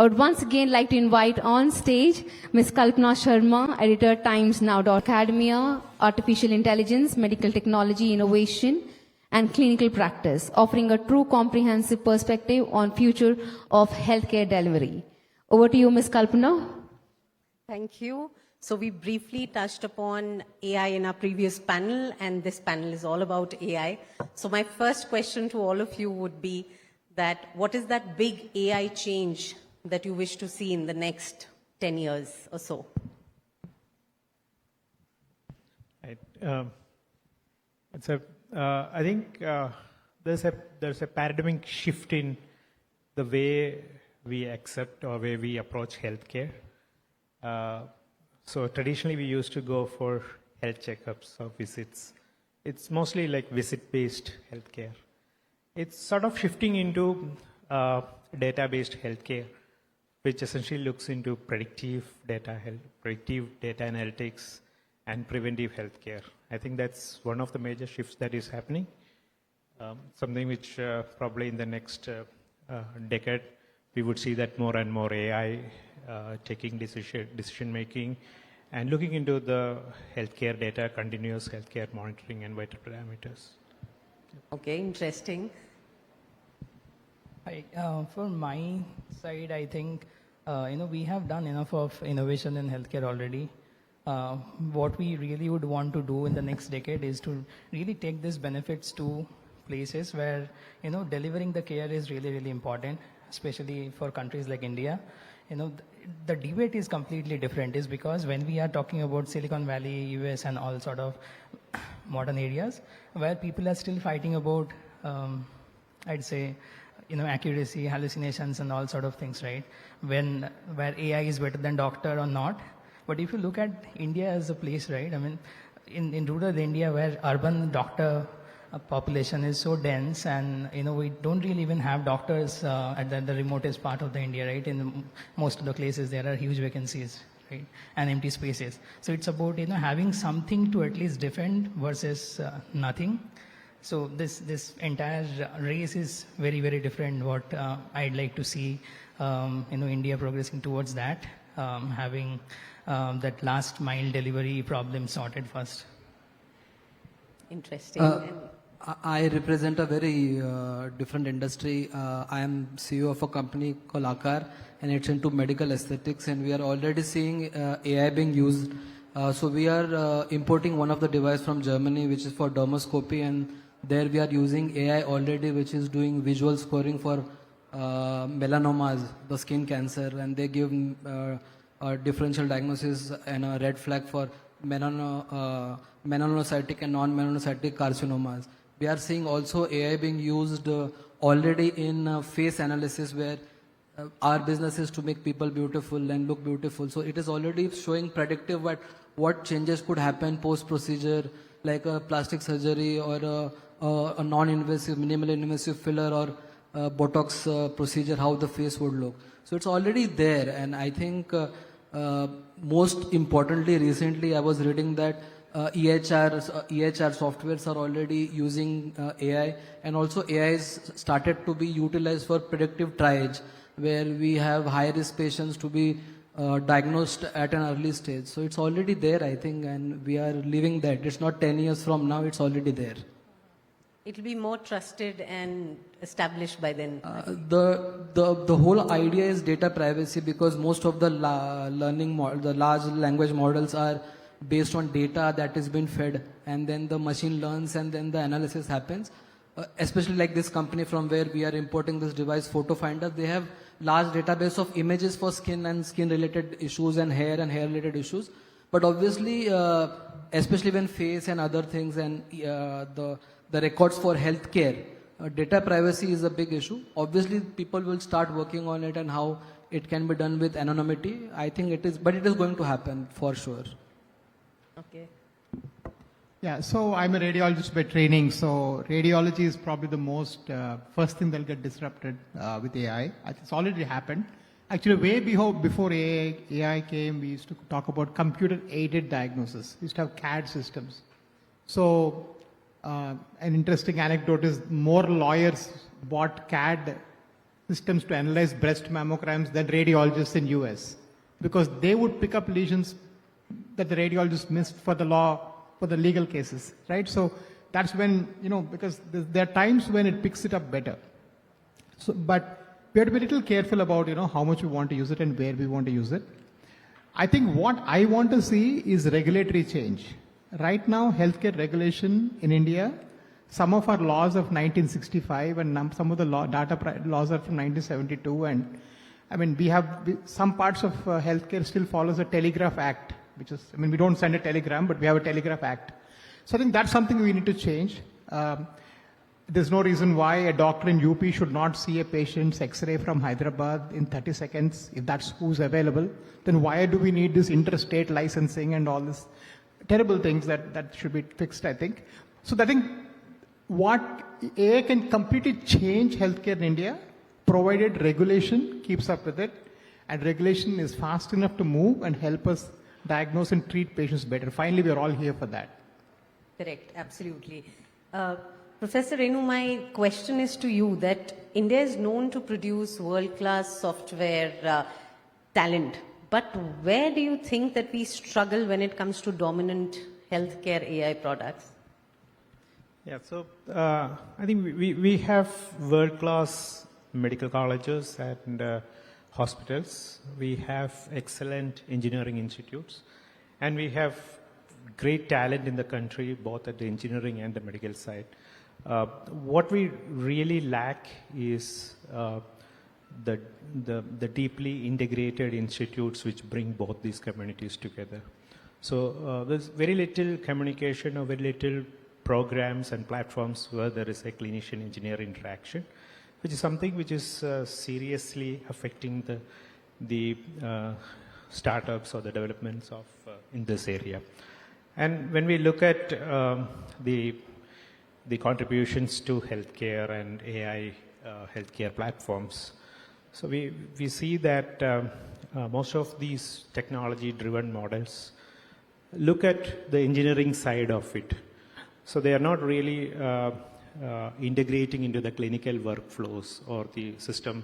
I would once again like to invite on stage Ms. Kalpana Sharma, editor TimesNow.academia, Artificial Intelligence, Medical Technology, Innovation, and Clinical Practice, offering a true comprehensive perspective on future of healthcare delivery. Over to you, Ms. Kalpana. Thank you. So we briefly touched upon AI in our previous panel, and this panel is all about AI. So my first question to all of you would be that what is that big AI change that you wish to see in the next 10 years or so? Right. I think there's a paradigmic shift in the way we accept or way we approach healthcare. So traditionally we used to go for health checkups or visits. It's mostly like visit-based healthcare. It's sort of shifting into data-based healthcare, which essentially looks into predictive data analytics and preventive healthcare. I think that's one of the major shifts that is happening. Something which probably in the next decade, we would see that more and more AI taking decision making and looking into the healthcare data, continuous healthcare monitoring and vital parameters. Okay, interesting. For my side, I think we have done enough of innovation in healthcare already. What we really would want to do in the next decade is to really take these benefits to places where delivering the care is really, really important, especially for countries like India. The debate is completely different, is because when we are talking about Silicon Valley, US, and all sort of modern areas where people are still fighting about, I'd say, accuracy, hallucinations, and all sort of things, right? Where AI is better than doctor or not. But if you look at India as a place, right? I mean, in rural India where urban doctor population is so dense, and we don't really even have doctors at the remotest part of the India, right? In most of the places there are huge vacancies, right, and empty spaces. So it's about having something to at least defend versus nothing. So this entire race is very, very different. What I'd like to see, India progressing towards that, having that last mile delivery problem sorted first. Interesting. I represent a very different industry. I am CEO of a company called Akar, and it's into medical aesthetics, and we are already seeing AI being used. So we are importing one of the devices from Germany, which is for dermoscopy, and there we are using AI already, which is doing visual scoring for melanomas, the skin cancer, and they give a differential diagnosis and a red flag for melanocytic and non-melanocytic carcinomas. We are seeing also AI being used already in face analysis, where our business is to make people beautiful and look beautiful. So it is already showing predictive what changes could happen post-procedure, like a plastic surgery or a non-invasive, minimally invasive filler or Botox procedure, how the face would look. So it's already there, and I think most importantly, recently I was reading that EHR softwares are already using AI, and also AI is started to be utilized for predictive triage, where we have high-risk patients to be diagnosed at an early stage. So it's already there, I think, and we are living that. It's not 10 years from now, it's already there. It will be more trusted and established by then. The whole idea is data privacy, because most of the the large language models are based on data that has been fed, and then the machine learns, and then the analysis happens. Especially like this company from where we are importing this device, Photo Finder, they have large database of images for skin and skin related issues and hair related issues. But obviously, especially when face and other things and the records for healthcare, data privacy is a big issue. Obviously, people will start working on it and how it can be done with anonymity. I think it is, but it is going to happen for sure. Okay. Yeah, so I'm a radiologist by training. So radiology is probably the most first thing that'll get disrupted with AI. It's already happened. Actually, way before AI came, we used to talk about computer-aided diagnosis. We used to have CAD systems. So an interesting anecdote is more lawyers bought CAD systems to analyze breast mammograms than radiologists in US, because they would pick up lesions that the radiologist missed for the law, for the legal cases, right? So that's when, because there are times when it picks it up better. So, but we have to be a little careful about, how much we want to use it and where we want to use it. I think what I want to see is regulatory change. Right now, healthcare regulation in India, some of our laws of 1965 and some of the laws are from 1972. And I mean, some parts of healthcare still follows a Telegraph Act, which is, we don't send a telegram, but we have a Telegraph Act. So I think that's something we need to change. There's no reason why a doctor in UP should not see a patient's X-ray from Hyderabad in 30 seconds, if that's who's available. Then why do we need this interstate licensing and all this terrible things that should be fixed, I think. So I think what AI can completely change healthcare in India, provided regulation keeps up with it, and regulation is fast enough to move and help us diagnose and treat patients better. Finally, we are all here for that. Correct, absolutely. Professor Renu, my question is to you that India is known to produce world-class software talent, but where do you think that we struggle when it comes to dominant healthcare AI products? Yeah, so I think we have world-class medical colleges and hospitals. We have excellent engineering institutes, and we have great talent in the country, both at the engineering and the medical side. What we really lack is the deeply integrated institutes which bring both these communities together. So there's very little communication or very little programs and platforms where there is a clinician-engineer interaction, which is something which is seriously affecting the startups or the developments of in this area. And when we look at the contributions to healthcare and AI healthcare platforms, so we see that most of these technology-driven models look at the engineering side of it. So they are not really integrating into the clinical workflows or the system,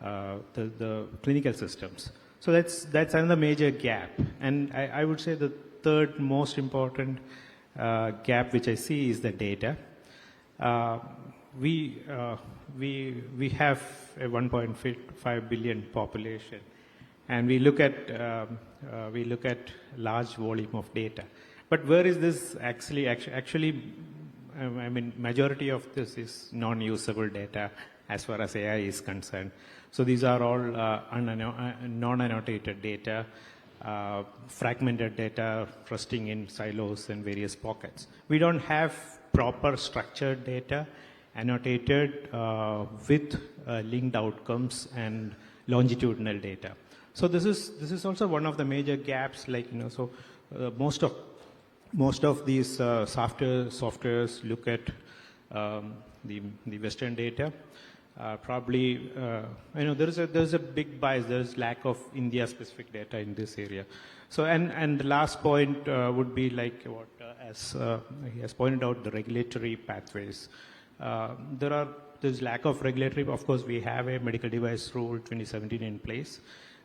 the clinical systems. So that's another major gap. And I would say the third most important gap which I see is the data. We have a 1.5 billion population, and we look at large volume of data. But where is this actually? I mean, majority of this is non-usable data as far as AI is concerned. So these are all non-annotated data, fragmented data, resting in silos and various pockets. We don't have proper structured data, annotated with linked outcomes and longitudinal data. So this is also one of the major gaps. So most of these softwares look at the Western data. Probably, there's a big bias. There's lack of India-specific data in this area. So, and the last point would be like what as he has pointed out, the regulatory pathways. There's lack of regulatory. Of course, we have a medical device rule 2017 in place,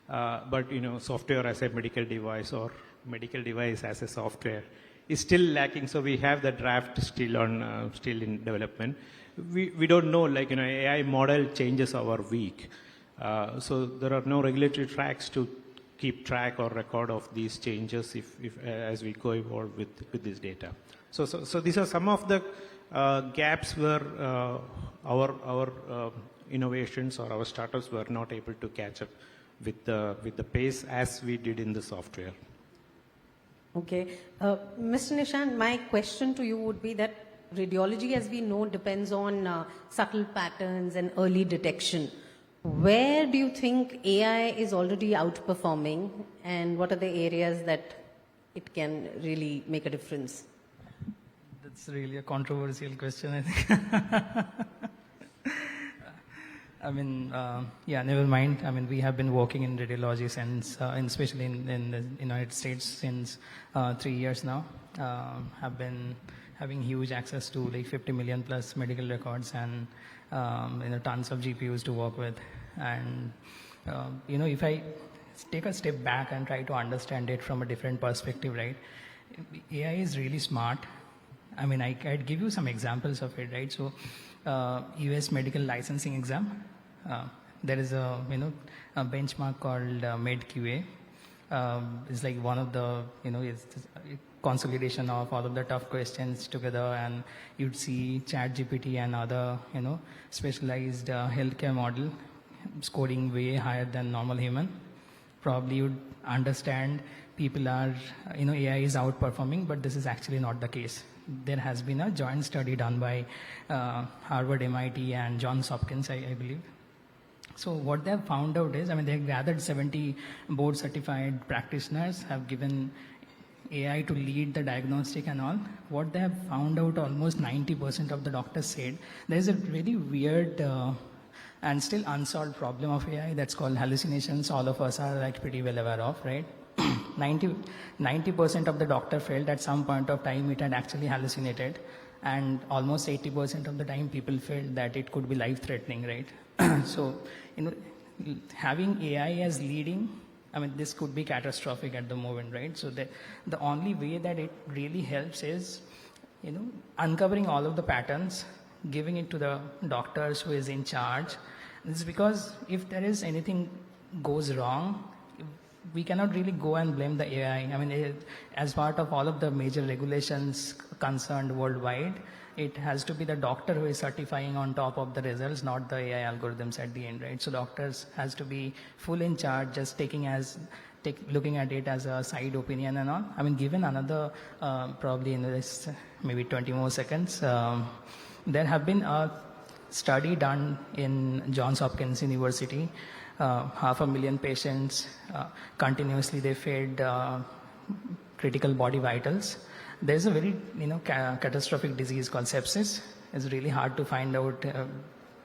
but software as a medical device or medical device as a software is still lacking. So we have the draft still in development. We don't know, AI model changes our week. So there are no regulatory tracks to keep track or record of these changes as we go evolve with this data. So these are some of the gaps where our innovations or our startups were not able to catch up with the pace as we did in the software. Okay. Mr. Nishant, my question to you would be that radiology, as we know, depends on subtle patterns and early detection. Where do you think AI is already outperforming, and what are the areas that it can really make a difference? That's really a controversial question, I think. Never mind. I mean, we have been working in radiology since, especially in the United States, since 3 years now. Have been having huge access to 50 million plus medical records and tons of GPUs to work with. And if I take a step back and try to understand it from a different perspective, right? AI is really smart. I mean, I'd give you some examples of it, right? So, US medical licensing exam, there is a benchmark called MedQA. It's like one of the it's a consolidation of all of the tough questions together, and you'd see ChatGPT and other specialized healthcare model scoring way higher than normal human. Probably you'd understand people are AI is outperforming, but this is actually not the case. There has been a joint study done by Harvard, MIT, and Johns Hopkins, I believe. So what they have found out is, they have gathered 70 board certified practitioners, have given AI to lead the diagnostic and all. What they have found out, almost 90% of the doctors said, there is a really weird and still unsolved problem of AI that's called hallucinations. All of us are like pretty well aware of, right? 90% of the doctor felt at some point of time it had actually hallucinated, and almost 80% of the time people felt that it could be life-threatening, right? So, having AI as leading, this could be catastrophic at the moment, right? So the only way that it really helps is, uncovering all of the patterns, giving it to the doctors who is in charge. This is because if there is anything goes wrong, we cannot really go and blame the AI. As part of all of the major regulations concerned worldwide, it has to be the doctor who is certifying on top of the results, not the AI algorithms at the end, right? So doctors has to be full in charge, just looking at it as a side opinion and all. Given another probably in this maybe 20 more seconds, there have been a study done in Johns Hopkins University. 500,000 patients, continuously they fed critical body vitals. There's a very catastrophic disease called sepsis. It's really hard to find out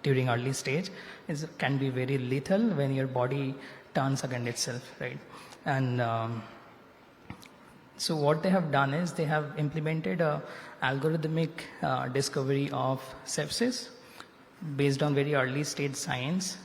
during early stage. It can be very lethal when your body turns against itself, right? And so what they have done is they have implemented a algorithmic discovery of sepsis based on very early stage science.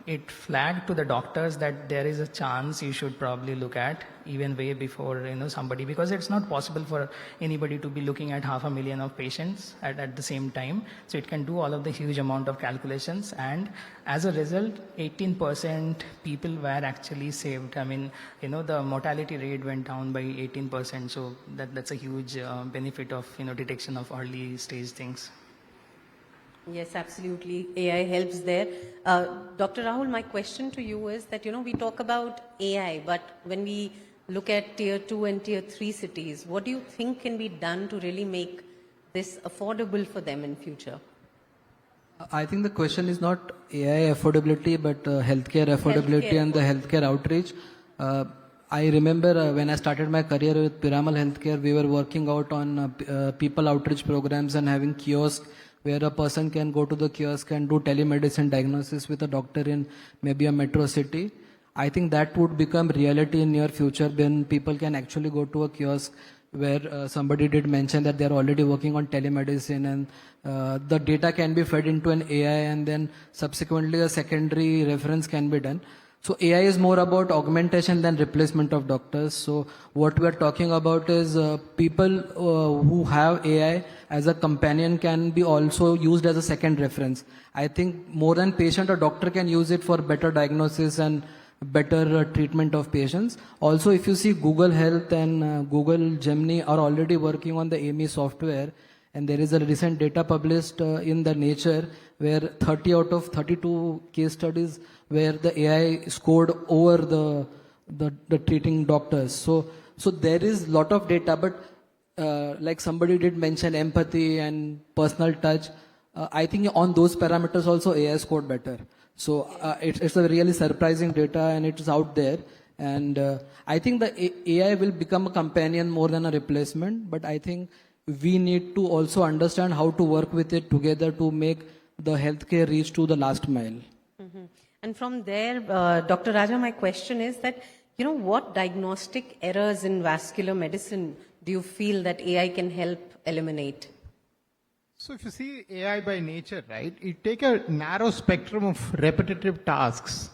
It flagged to the doctors that there is a chance you should probably look at even way before somebody, because it's not possible for anybody to be looking at 500,000 of patients at the same time. So it can do all of the huge amount of calculations, and as a result 18% people were actually saved. The mortality rate went down by 18%. So that's a huge benefit of detection of early stage things. Yes, absolutely. AI helps there. Dr. Rahul, my question to you is that, we talk about AI, but when we look at tier 2 and tier 3 cities, what do you think can be done to really make this affordable for them in future? I think the question is not AI affordability, but healthcare affordability and the healthcare outreach. I remember when I started my career with Piramal Healthcare, we were working out on people outreach programs and having kiosks where a person can go to the kiosk and do telemedicine diagnosis with a doctor in maybe a metro city. I think that would become reality in near future when people can actually go to a kiosk where somebody did mention that they're already working on telemedicine, and the data can be fed into an AI, and then subsequently a secondary reference can be done. So AI is more about augmentation than replacement of doctors. So what we are talking about is people who have AI as a companion can be also used as a second reference. I think more than patient, a doctor can use it for better diagnosis and better treatment of patients. Also, if you see Google Health and Google Gemini are already working on the AMI software, and there is a recent data published in the Nature where 30 out of 32 case studies where the AI scored over the treating doctors. So there is lot of data, but like somebody did mention empathy and personal touch. I think on those parameters also AI scored better. So it's a really surprising data, and it is out there. And I think the AI will become a companion more than a replacement, but I think we need to also understand how to work with it together to make the healthcare reach to the last mile. Mm-hmm. And from there, Dr. Raja, my question is that, what diagnostic errors in vascular medicine do you feel that AI can help eliminate? So if you see AI by nature, right, it take a narrow spectrum of repetitive tasks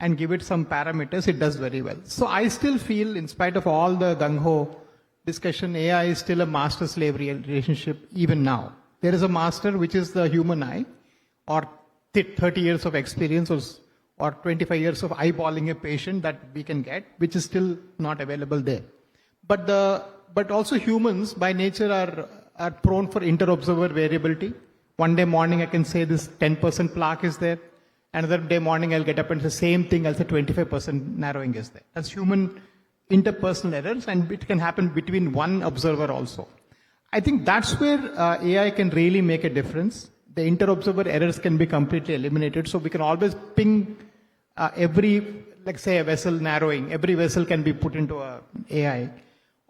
and give it some parameters, it does very well. So I still feel, in spite of all the gung-ho discussion, AI is still a master-slave relationship even now. There is a master, which is the human eye, or 30 years of experience or 25 years of eyeballing a patient that we can get, which is still not available there. But also humans by nature are prone for inter-observer variability. One day morning I can say this 10% plaque is there. Another day morning I'll get up and say the same thing, I'll say 25% narrowing is there. That's human interpersonal errors, and it can happen between one observer also. I think that's where AI can really make a difference. The inter-observer errors can be completely eliminated, so we can always ping every, like say a vessel narrowing, every vessel can be put into a AI.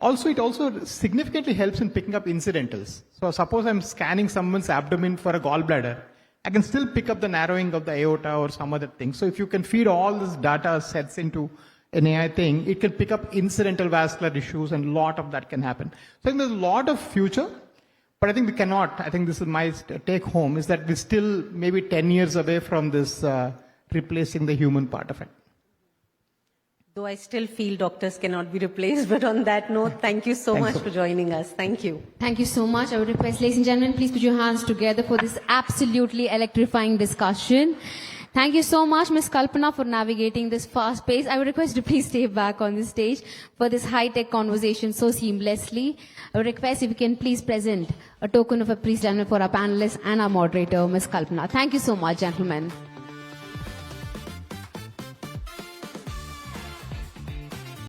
Also, it also significantly helps in picking up incidentals. So suppose I'm scanning someone's abdomen for a gallbladder, I can still pick up the narrowing of the aorta or some other thing. So if you can feed all this data sets into an AI thing, it can pick up incidental vascular issues, and a lot of that can happen. So I think there's a lot of future, but I think we cannot, I think this is my take home, is that we're still maybe 10 years away from this replacing the human part of it. Though I still feel doctors cannot be replaced, but on that note, thank you so much for joining us. Thank you. Thank you so much. I would request, ladies and gentlemen, please put your hands together for this absolutely electrifying discussion. Thank you so much, Ms. Kalpana, for navigating this fast pace. I would request you to please stay back on the stage for this high-tech conversation so seamlessly. I would request if you can please present a token of appreciation for our panelists and our moderator, Ms. Kalpana. Thank you so much, gentlemen.